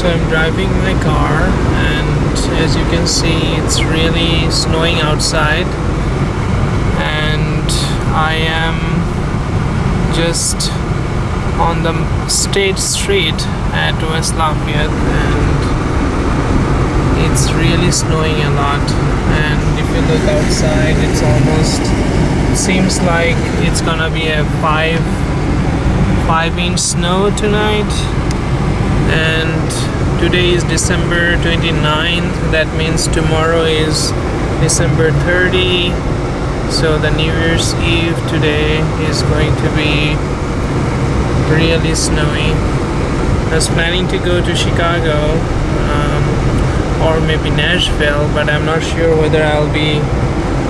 So I'm driving my car, and as you can see, it's really snowing outside, and I am just on the State Street at West Lafayette, and it's really snowing a lot. And if you look outside, it seems like it's gonna be a 5-inch snow tonight. And today is December 29th. That means tomorrow is December 30. So the New Year's Eve today is going to be really snowy. I was planning to go to Chicago or maybe Nashville, but I'm not sure whether I'll be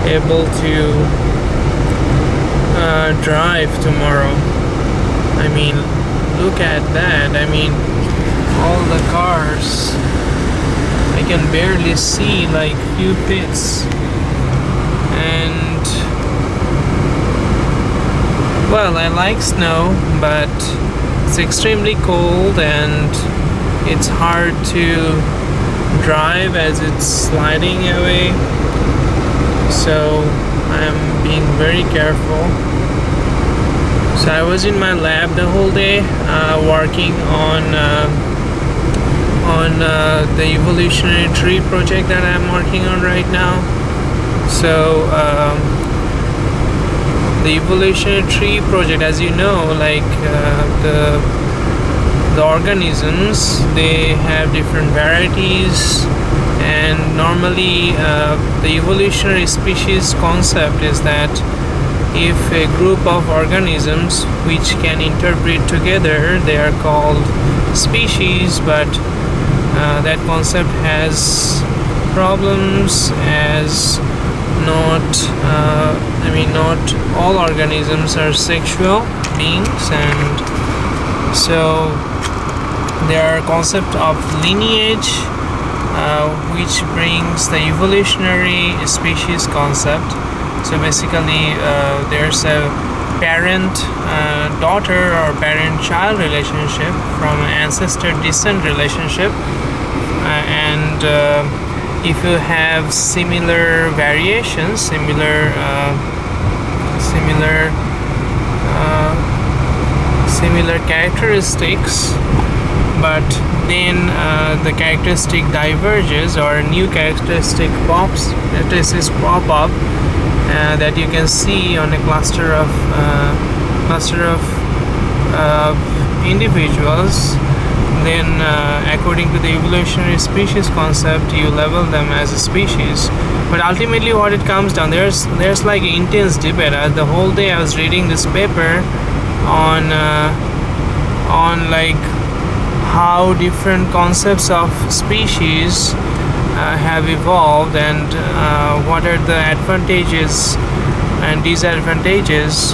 able to drive tomorrow. I mean, look at that. I mean, all the cars, I can barely see like few pits. And well, I like snow, but it's extremely cold and it's hard to drive as it's sliding away. So I'm being very careful. So I was in my lab the whole day working on the evolutionary tree project that I'm working on right now. So the evolutionary tree project, as you know, like the organisms, they have different varieties, and normally the evolutionary species concept is that if a group of organisms which can interbreed together, they are called species, but that concept has problems, as not all organisms are sexual beings, and so there are concept of lineage which brings the evolutionary species concept. So basically there's a parent-daughter or parent-child relationship from an ancestor-descent relationship, and if you have similar variations, similar characteristics, but then the characteristic diverges or a new characteristic pop up that you can see on a cluster of individuals. Then according to the evolutionary species concept, you label them as a species. But ultimately what it comes down, there's like intense debate. The whole day I was reading this paper on like how different concepts of species have evolved, and what are the advantages and disadvantages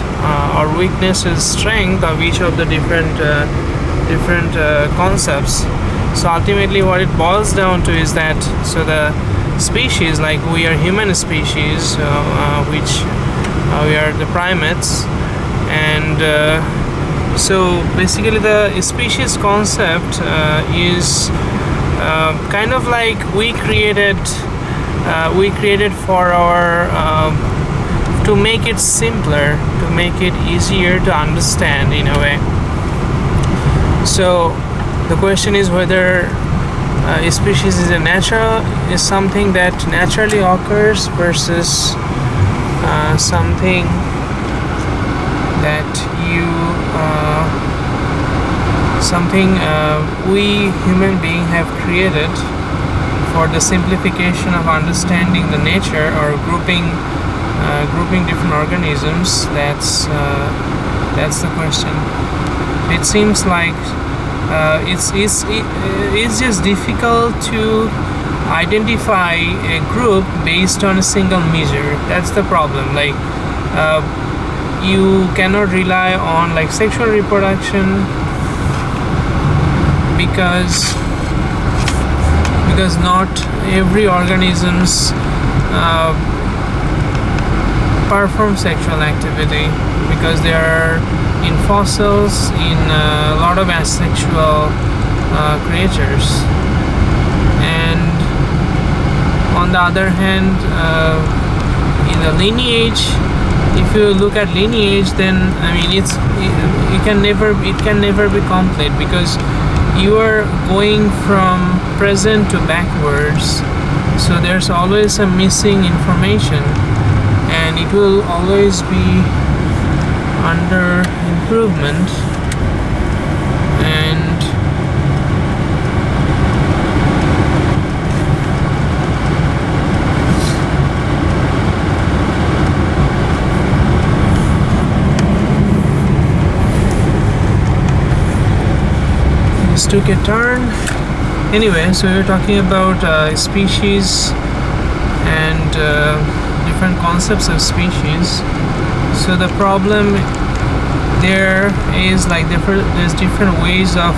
or weaknesses, strength of each of the different concepts. So ultimately what it boils down to is that, so the species, like we are human species, which we are the primates, and so basically the species concept is kind of like we created for our to make it simpler, to make it easier to understand in a way. So the question is whether a species is something that naturally occurs versus something that we human beings have created for the simplification of understanding the nature, or grouping different organisms. That's the question. It seems like it's just difficult to identify a group based on a single measure. That's the problem. Like you cannot rely on like sexual reproduction because not every organisms perform sexual activity, because there are in fossils, in a lot of asexual creatures. And on the other hand, in the lineage, if you look at lineage, then I mean it can never be complete, because you are going from present to backwards, so there's always a missing information, and it will always be under improvement. And this took a turn. Anyway, so we're talking about species and different concepts of species. So the problem there is like there's different ways of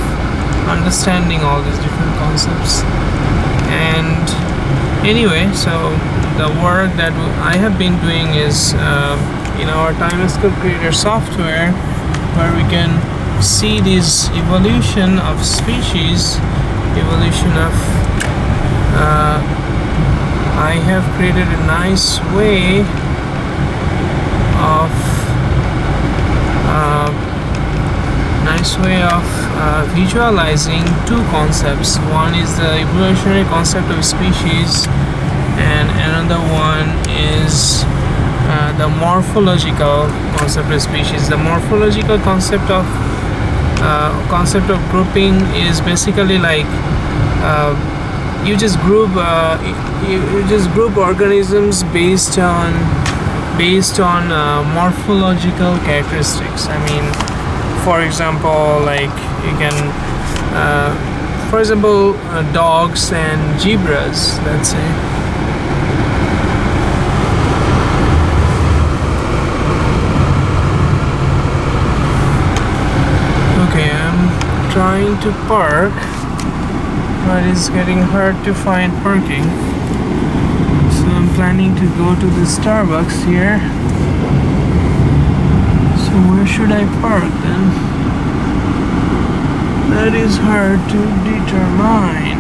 understanding all these different concepts. And anyway, so the work that I have been doing is in our Timescope Creator software, where we can see this evolution of species, evolution of I have created a nice way of visualizing two concepts. One is the evolutionary concept of species, and another one is the morphological concept of species. The morphological concept of grouping is basically like you just group organisms based on morphological characteristics. I mean, for example, like you can for example dogs and zebras, let's say. Okay, I'm trying to park, but it's getting hard to find parking. So I'm planning to go to the Starbucks here. So where should I park then? That is hard to determine.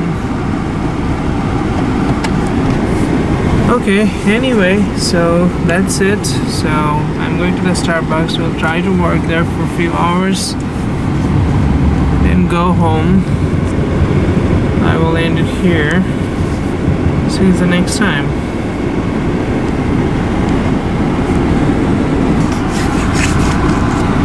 Okay, anyway, so that's it. So I'm going to the Starbucks. We'll try to work there for a few hours, then go home. I will end it here. See you the next time.